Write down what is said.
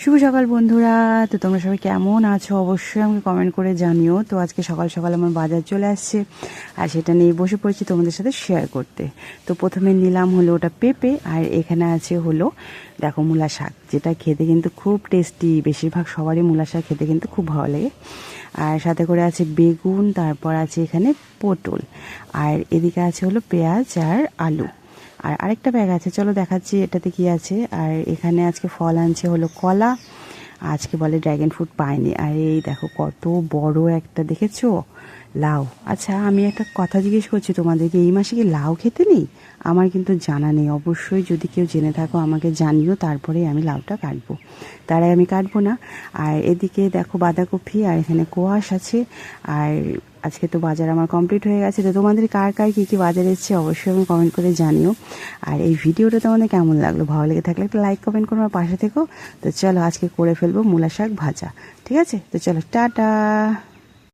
শুভ সকাল বন্ধুরা। তো তোমরা সবাই কেমন আছো অবশ্যই আমাকে কমেন্ট করে জানিও। তো আজকে সকাল সকাল আমার বাজার চলে আসছে আর সেটা নিয়ে বসে পড়েছি তোমাদের সাথে শেয়ার করতে। তো প্রথমে নিলাম হলো ওটা পেঁপে, আর এখানে আছে হলো দেখো মূলা শাক, যেটা খেতে কিন্তু খুব টেস্টি। বেশিরভাগ সবারই মূলা শাক খেতে কিন্তু খুব ভালো লাগে। আর সাথে করে আছে বেগুন, তারপর আছে এখানে পটল, আর এদিকে আছে হলো পেঁয়াজ আর আলু। আর আরেকটা ব্যাগ আছে, চলো দেখাচ্ছি এটাতে কি আছে। আর এখানে আজকে ফল আনছে হলো কলা, আজকে বলে ড্র্যাগন ফ্রুট পাইনি। আর এই দেখো কত বড় একটা, দেখেছো, লাউ। আচ্ছা আমি একটা কথা জিজ্ঞেস করছি তোমাদেরকে, এই মাসে কি লাউ খেতে নেই? আমার কিন্তু জানা নেই, অবশ্যই যদি কেউ জেনে থাকো আমাকে জানিও, তারপরে আমি লাউটা কাটবো, তার আগে আমি কাটবো না। আর এদিকে দেখো বাঁধাকপি, আর এখানে কোয়াশ আছে। আর আজকে তো বাজার আমার কমপ্লিট হয়ে গেছে। তো তোমাদের কার কার কী কী বাজার এসেছে অবশ্যই আমি কমেন্ট করে জানিও। আর এই ভিডিওটা তোমাদের কেমন লাগলো, ভালো লেগে থাকলে একটা লাইক কমেন্ট করে আমার পাশে থেকো। তো চলো আজকে করে ফেলবো মূলা শাক ভাজা, ঠিক আছে? তো চলো টাটা।